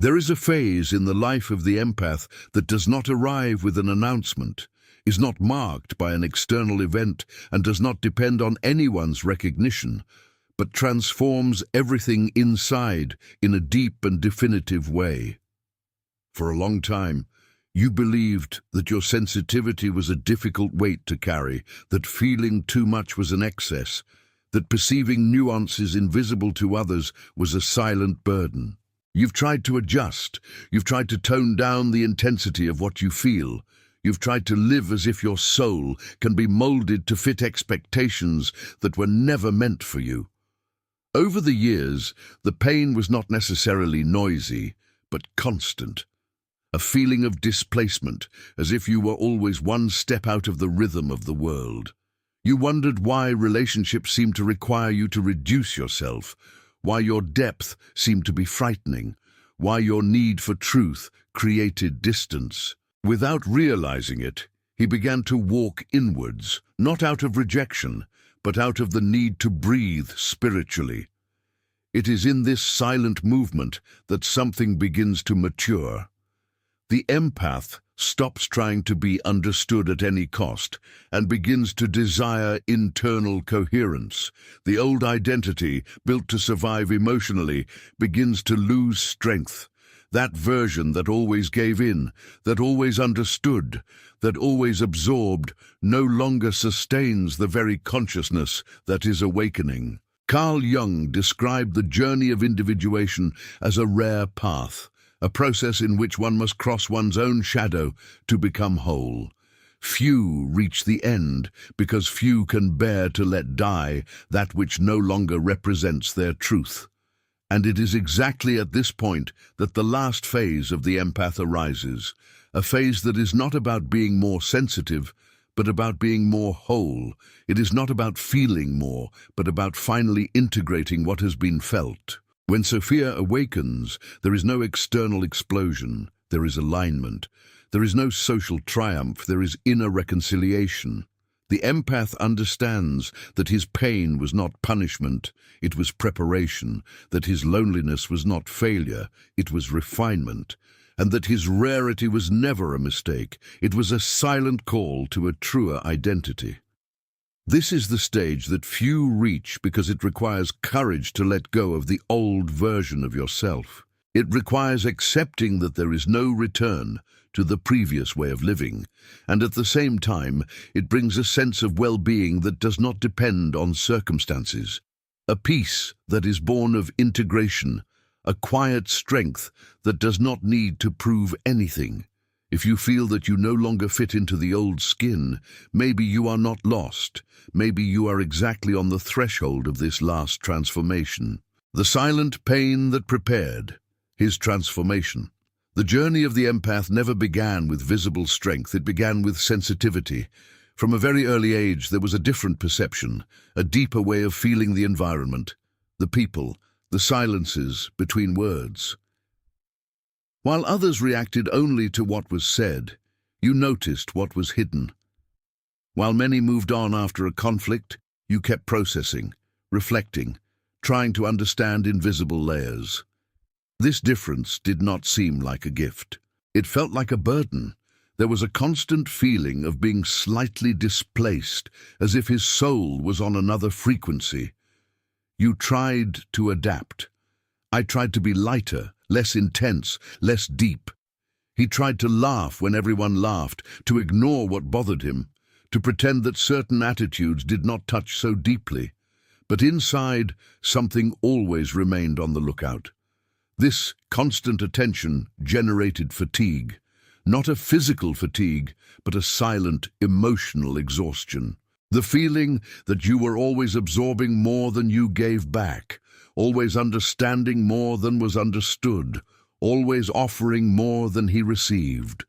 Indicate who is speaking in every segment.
Speaker 1: There is a phase in the life of the empath that does not arrive with an announcement, is not marked by an external event, and does not depend on anyone's recognition, but transforms everything inside in a deep and definitive way. For a long time, you believed that your sensitivity was a difficult weight to carry, that feeling too much was an excess, that perceiving nuances invisible to others was a silent burden. You've tried to adjust, you've tried to tone down the intensity of what you feel, you've tried to live as if your soul can be molded to fit expectations that were never meant for you. Over the years, the pain was not necessarily noisy, but constant. A feeling of displacement, as if you were always one step out of the rhythm of the world. You wondered why relationships seemed to require you to reduce yourself, why your depth seemed to be frightening, why your need for truth created distance. Without realizing it, he began to walk inwards, not out of rejection, but out of the need to breathe spiritually. It is in this silent movement that something begins to mature. The empath stops trying to be understood at any cost and begins to desire internal coherence. The old identity, built to survive emotionally, begins to lose strength. That version that always gave in, that always understood, that always absorbed, no longer sustains the very consciousness that is awakening. Carl Jung described the journey of individuation as a rare path, a process in which one must cross one's own shadow to become whole. Few reach the end because few can bear to let die that which no longer represents their truth. And it is exactly at this point that the last phase of the empath arises, a phase that is not about being more sensitive, but about being more whole. It is not about feeling more, but about finally integrating what has been felt. When Sophia awakens, there is no external explosion, there is alignment. There is no social triumph, there is inner reconciliation. The empath understands that his pain was not punishment, it was preparation, that his loneliness was not failure, it was refinement, and that his rarity was never a mistake, it was a silent call to a truer identity. This is the stage that few reach because it requires courage to let go of the old version of yourself. It requires accepting that there is no return to the previous way of living, and at the same time, it brings a sense of well-being that does not depend on circumstances, a peace that is born of integration, a quiet strength that does not need to prove anything. If you feel that you no longer fit into the old skin, maybe you are not lost. Maybe you are exactly on the threshold of this last transformation. The silent pain that prepared his transformation. The journey of the empath never began with visible strength, it began with sensitivity. From a very early age, there was a different perception, a deeper way of feeling the environment, the people, the silences between words. While others reacted only to what was said, you noticed what was hidden. While many moved on after a conflict, you kept processing, reflecting, trying to understand invisible layers. This difference did not seem like a gift. It felt like a burden. There was a constant feeling of being slightly displaced, as if his soul was on another frequency. You tried to adapt. I tried to be lighter, less intense, less deep. He tried to laugh when everyone laughed, to ignore what bothered him, to pretend that certain attitudes did not touch so deeply. But inside, something always remained on the lookout. This constant attention generated fatigue, not a physical fatigue, but a silent, emotional exhaustion. The feeling that you were always absorbing more than you gave back, always understanding more than was understood, always offering more than he received.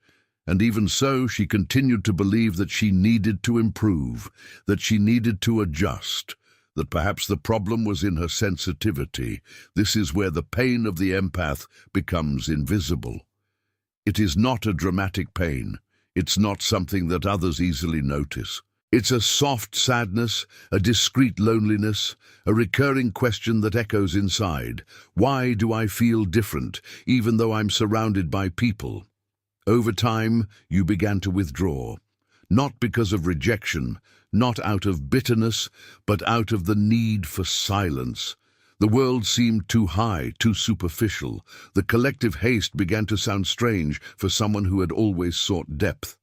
Speaker 1: And even so, she continued to believe that she needed to improve, that she needed to adjust, that perhaps the problem was in her sensitivity. This is where the pain of the empath becomes invisible. It is not a dramatic pain. It's not something that others easily notice. It's a soft sadness, a discreet loneliness, a recurring question that echoes inside. Why do I feel different, even though I'm surrounded by people? Over time, you began to withdraw, not because of rejection, not out of bitterness, but out of the need for silence. The world seemed too high, too superficial. The collective haste began to sound strange for someone who had always sought depth.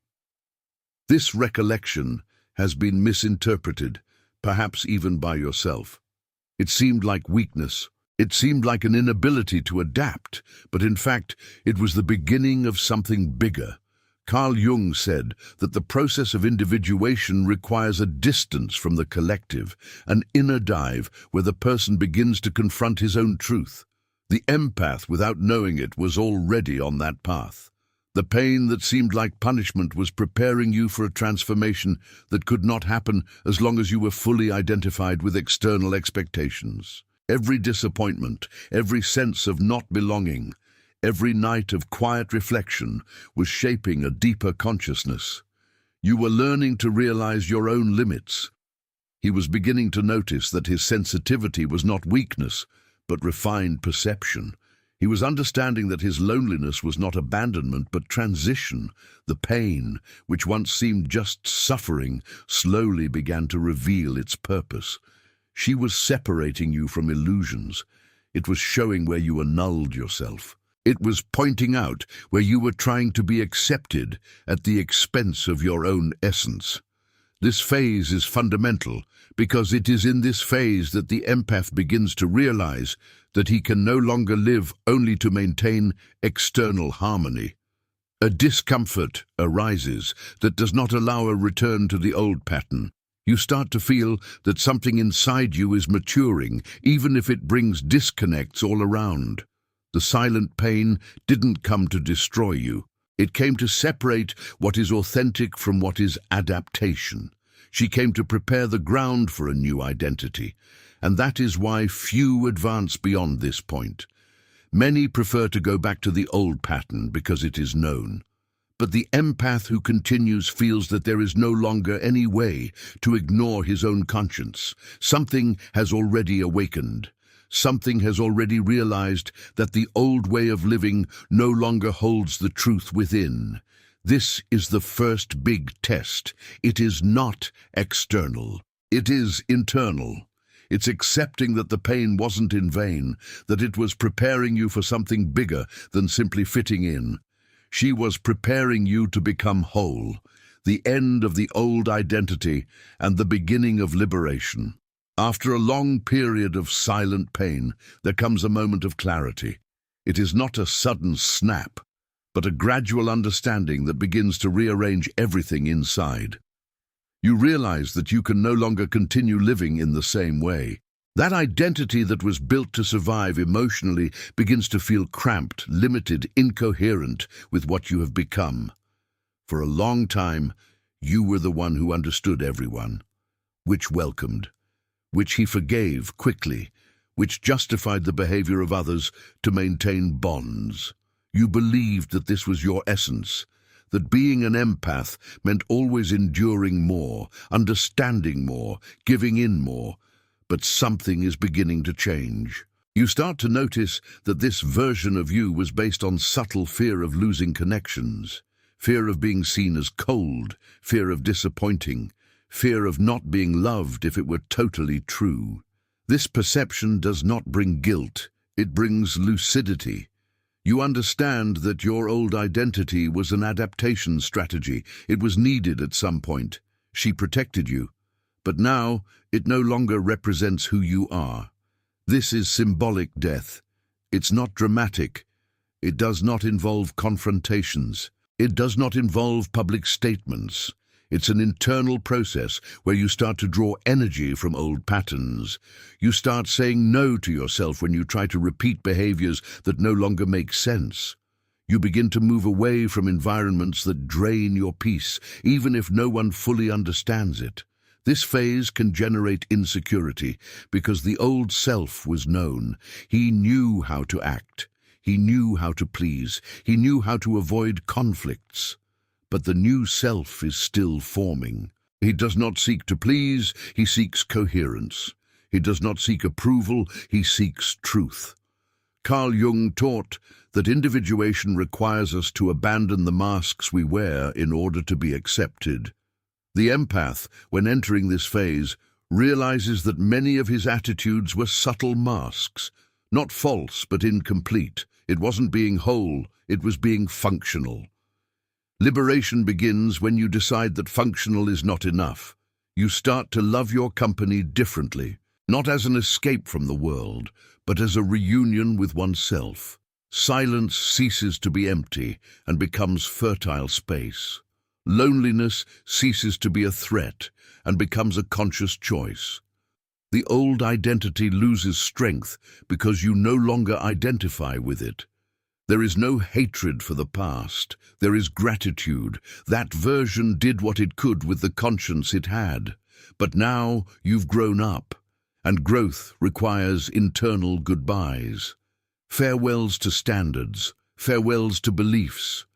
Speaker 1: This recollection has been misinterpreted, perhaps even by yourself. It seemed like weakness. It seemed like an inability to adapt, but in fact, it was the beginning of something bigger. Carl Jung said that the process of individuation requires a distance from the collective, an inner dive where the person begins to confront his own truth. The empath, without knowing it, was already on that path. The pain that seemed like punishment was preparing you for a transformation that could not happen as long as you were fully identified with external expectations. Every disappointment, every sense of not belonging, every night of quiet reflection was shaping a deeper consciousness. You were learning to realize your own limits. He was beginning to notice that his sensitivity was not weakness, but refined perception. He was understanding that his loneliness was not abandonment, but transition. The pain, which once seemed just suffering, slowly began to reveal its purpose. She was separating you from illusions. It was showing where you annulled yourself. It was pointing out where you were trying to be accepted at the expense of your own essence. This phase is fundamental because it is in this phase that the empath begins to realize that he can no longer live only to maintain external harmony. A discomfort arises that does not allow a return to the old pattern. You start to feel that something inside you is maturing, even if it brings disconnects all around. The silent pain didn't come to destroy you. It came to separate what is authentic from what is adaptation. She came to prepare the ground for a new identity, and that is why few advance beyond this point. Many prefer to go back to the old pattern because it is known. But the empath who continues feels that there is no longer any way to ignore his own conscience. Something has already awakened. Something has already realized that the old way of living no longer holds the truth within. This is the first big test. It is not external. It is internal. It's accepting that the pain wasn't in vain, that it was preparing you for something bigger than simply fitting in. She was preparing you to become whole, the end of the old identity and the beginning of liberation. After a long period of silent pain, there comes a moment of clarity. It is not a sudden snap, but a gradual understanding that begins to rearrange everything inside. You realize that you can no longer continue living in the same way. That identity that was built to survive emotionally begins to feel cramped, limited, incoherent with what you have become. For a long time, you were the one who understood everyone, which welcomed, which he forgave quickly, which justified the behavior of others to maintain bonds. You believed that this was your essence, that being an empath meant always enduring more, understanding more, giving in more. But something is beginning to change. You start to notice that this version of you was based on subtle fear of losing connections, fear of being seen as cold, fear of disappointing, fear of not being loved if it were totally true. This perception does not bring guilt, it brings lucidity. You understand that your old identity was an adaptation strategy. It was needed at some point. She protected you. But now, it no longer represents who you are. This is symbolic death. It's not dramatic. It does not involve confrontations. It does not involve public statements. It's an internal process where you start to draw energy from old patterns. You start saying no to yourself when you try to repeat behaviors that no longer make sense. You begin to move away from environments that drain your peace, even if no one fully understands it. This phase can generate insecurity because the old self was known. He knew how to act. He knew how to please. He knew how to avoid conflicts. But the new self is still forming. He does not seek to please, he seeks coherence. He does not seek approval, he seeks truth. Carl Jung taught that individuation requires us to abandon the masks we wear in order to be accepted. The empath, when entering this phase, realizes that many of his attitudes were subtle masks, not false but incomplete. It wasn't being whole, it was being functional. Liberation begins when you decide that functional is not enough. You start to love your company differently, not as an escape from the world, but as a reunion with oneself. Silence ceases to be empty and becomes fertile space. Loneliness ceases to be a threat and becomes a conscious choice. The old identity loses strength because you no longer identify with it. There is no hatred for the past. There is gratitude. That version did what it could with the conscience it had. But now you've grown up, and growth requires internal goodbyes. Farewells to standards, farewells to beliefs,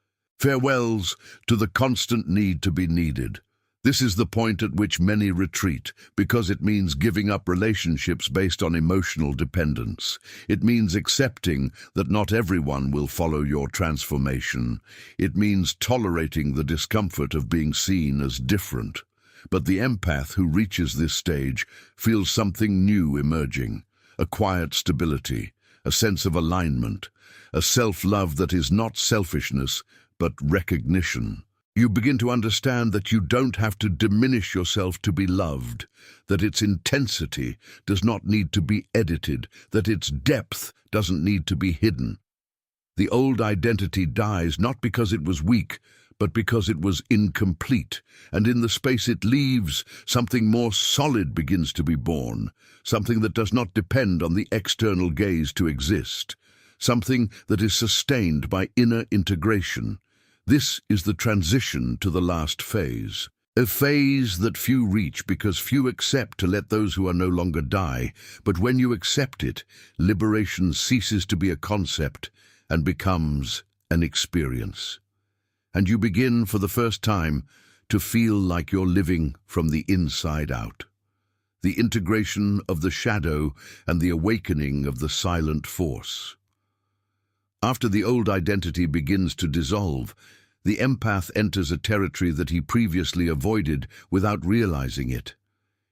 Speaker 1: farewells to the constant need to be needed. This is the point at which many retreat, because it means giving up relationships based on emotional dependence. It means accepting that not everyone will follow your transformation. It means tolerating the discomfort of being seen as different. But the empath who reaches this stage feels something new emerging, a quiet stability, a sense of alignment, a self-love that is not selfishness, but recognition. You begin to understand that you don't have to diminish yourself to be loved, that its intensity does not need to be edited, that its depth doesn't need to be hidden. The old identity dies not because it was weak, but because it was incomplete, and in the space it leaves, something more solid begins to be born, something that does not depend on the external gaze to exist, something that is sustained by inner integration. This is the transition to the last phase, a phase that few reach because few accept to let those who are no longer die. But when you accept it, liberation ceases to be a concept and becomes an experience. And you begin for the first time to feel like you're living from the inside out. The integration of the shadow and the awakening of the silent force. After the old identity begins to dissolve, the empath enters a territory that he previously avoided without realizing it.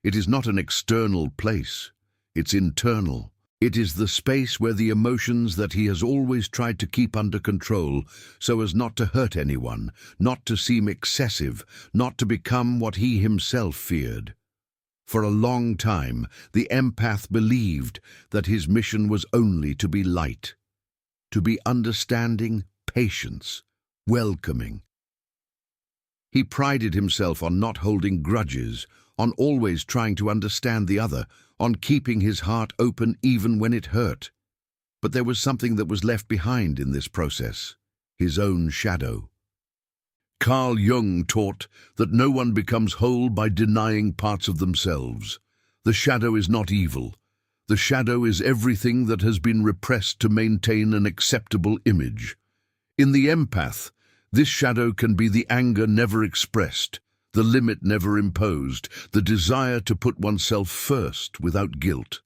Speaker 1: It is not an external place, it's internal. It is the space where the emotions that he has always tried to keep under control so as not to hurt anyone, not to seem excessive, not to become what he himself feared. For a long time, the empath believed that his mission was only to be light, to be understanding, patience, welcoming. He prided himself on not holding grudges, on always trying to understand the other, on keeping his heart open even when it hurt. But there was something that was left behind in this process, his own shadow. Carl Jung taught that no one becomes whole by denying parts of themselves. The shadow is not evil. The shadow is everything that has been repressed to maintain an acceptable image. In the empath, this shadow can be the anger never expressed, the limit never imposed, the desire to put oneself first without guilt.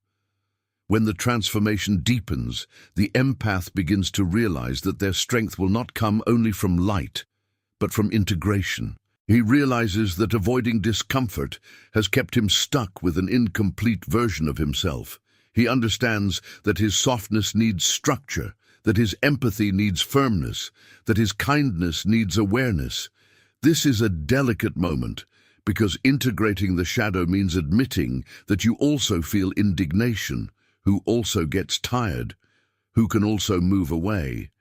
Speaker 1: When the transformation deepens, the empath begins to realize that their strength will not come only from light, but from integration. He realizes that avoiding discomfort has kept him stuck with an incomplete version of himself. He understands that his softness needs structure, that his empathy needs firmness, that his kindness needs awareness. This is a delicate moment, because integrating the shadow means admitting that you also feel indignation, who also gets tired, who can also move away.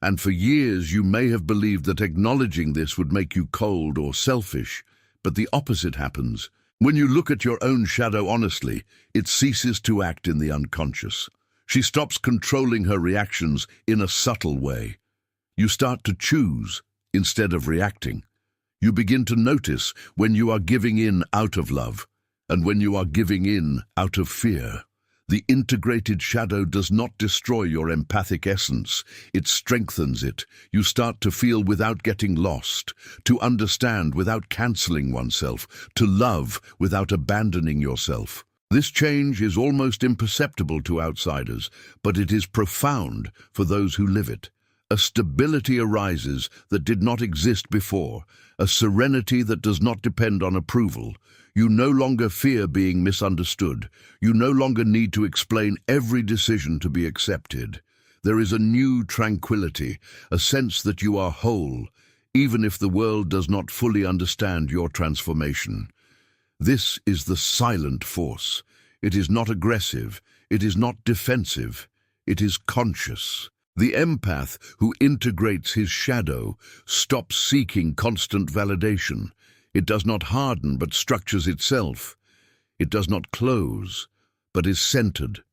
Speaker 1: And for years you may have believed that acknowledging this would make you cold or selfish, but the opposite happens. When you look at your own shadow honestly, it ceases to act in the unconscious. She stops controlling her reactions in a subtle way. You start to choose instead of reacting. You begin to notice when you are giving in out of love and when you are giving in out of fear. The integrated shadow does not destroy your empathic essence, it strengthens it. You start to feel without getting lost, to understand without cancelling oneself, to love without abandoning yourself. This change is almost imperceptible to outsiders, but it is profound for those who live it. A stability arises that did not exist before, a serenity that does not depend on approval. You no longer fear being misunderstood. You no longer need to explain every decision to be accepted. There is a new tranquility, a sense that you are whole, even if the world does not fully understand your transformation. This is the silent force. It is not aggressive. It is not defensive. It is conscious. The empath who integrates his shadow stops seeking constant validation. It does not harden but structures itself. It does not close but is centered.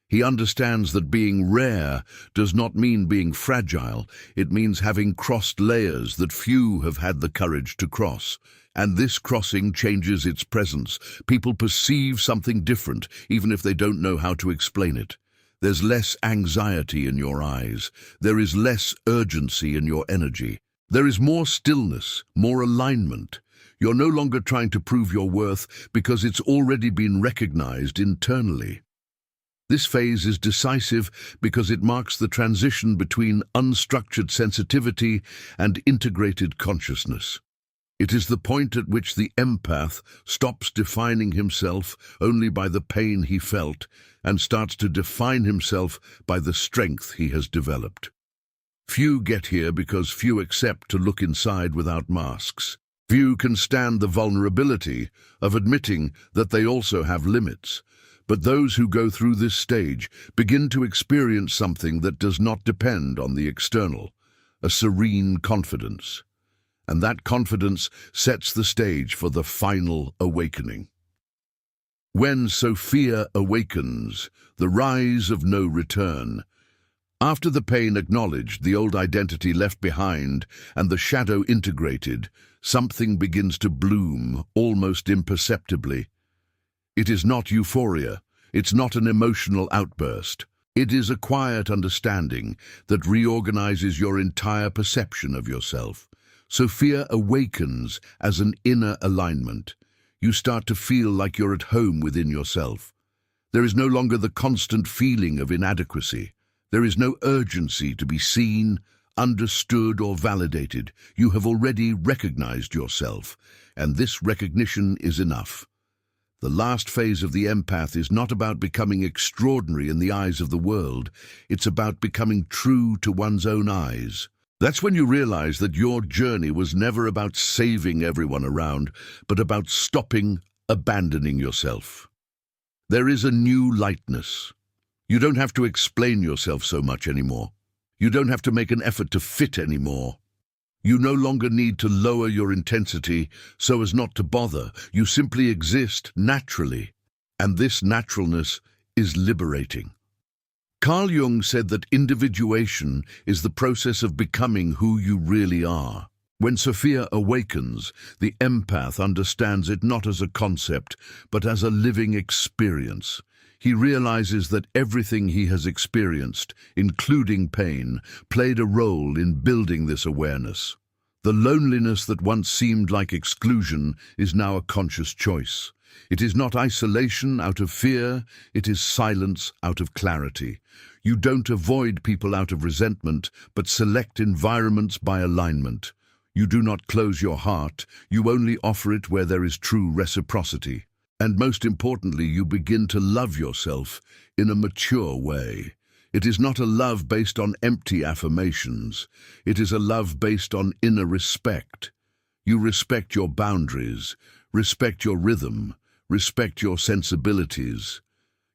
Speaker 1: He understands that being rare does not mean being fragile. It means having crossed layers that few have had the courage to cross. And this crossing changes its presence. People perceive something different, even if they don't know how to explain it. There's less anxiety in your eyes. There is less urgency in your energy. There is more stillness, more alignment. You're no longer trying to prove your worth because it's already been recognized internally. This phase is decisive because it marks the transition between unstructured sensitivity and integrated consciousness. It is the point at which the empath stops defining himself only by the pain he felt and starts to define himself by the strength he has developed. Few get here because few accept to look inside without masks. Few can stand the vulnerability of admitting that they also have limits. But those who go through this stage begin to experience something that does not depend on the external, a serene confidence. And that confidence sets the stage for the final awakening. When Sophia awakens, the rise of no return. After the pain acknowledged, the old identity left behind, and the shadow integrated, something begins to bloom, almost imperceptibly. It is not euphoria. It's not an emotional outburst. It is a quiet understanding that reorganizes your entire perception of yourself. Sophia awakens as an inner alignment. You start to feel like you're at home within yourself. There is no longer the constant feeling of inadequacy. There is no urgency to be seen, understood, or validated. You have already recognized yourself, and this recognition is enough. The last phase of the empath is not about becoming extraordinary in the eyes of the world. It's about becoming true to one's own eyes. That's when you realize that your journey was never about saving everyone around, but about stopping abandoning yourself. There is a new lightness. You don't have to explain yourself so much anymore. You don't have to make an effort to fit anymore. You no longer need to lower your intensity so as not to bother. You simply exist naturally, and this naturalness is liberating. Carl Jung said that individuation is the process of becoming who you really are. When Sophia awakens, the empath understands it not as a concept, but as a living experience. He realizes that everything he has experienced, including pain, played a role in building this awareness. The loneliness that once seemed like exclusion is now a conscious choice. It is not isolation out of fear, it is silence out of clarity. You don't avoid people out of resentment, but select environments by alignment. You do not close your heart, you only offer it where there is true reciprocity. And most importantly, you begin to love yourself in a mature way. It is not a love based on empty affirmations. It is a love based on inner respect. You respect your boundaries, respect your rhythm, respect your sensibilities.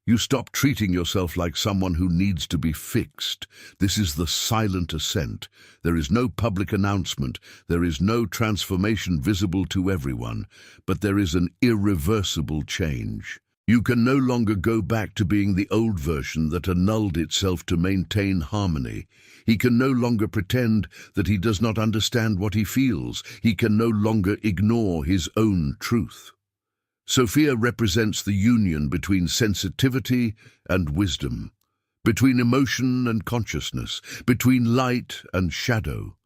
Speaker 1: You stop treating yourself like someone who needs to be fixed. This is the silent ascent. There is no public announcement. There is no transformation visible to everyone. But there is an irreversible change. You can no longer go back to being the old version that annulled itself to maintain harmony. He can no longer pretend that he does not understand what he feels. He can no longer ignore his own truth. Sophia represents the union between sensitivity and wisdom, between emotion and consciousness, between light and shadow.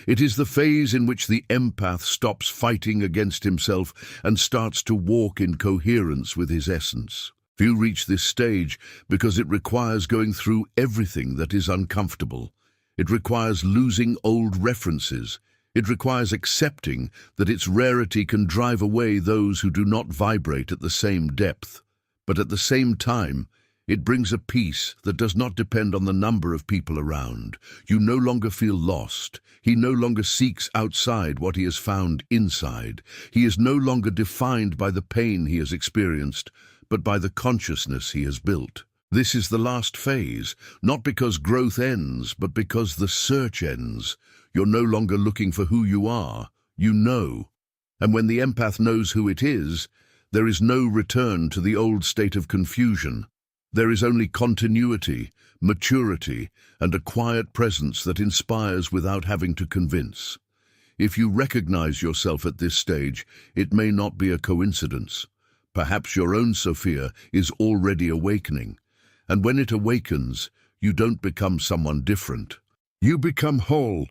Speaker 1: It is the phase in which the empath stops fighting against himself and starts to walk in coherence with his essence. Few reach this stage because it requires going through everything that is uncomfortable. It requires losing old references. It requires accepting that its rarity can drive away those who do not vibrate at the same depth. But at the same time, it brings a peace that does not depend on the number of people around. You no longer feel lost. He no longer seeks outside what he has found inside. He is no longer defined by the pain he has experienced, but by the consciousness he has built. This is the last phase, not because growth ends, but because the search ends. You're no longer looking for who you are, you know. And when the empath knows who it is, there is no return to the old state of confusion. There is only continuity, maturity, and a quiet presence that inspires without having to convince. If you recognize yourself at this stage, it may not be a coincidence. Perhaps your own Sophia is already awakening. And when it awakens, you don't become someone different. You become whole,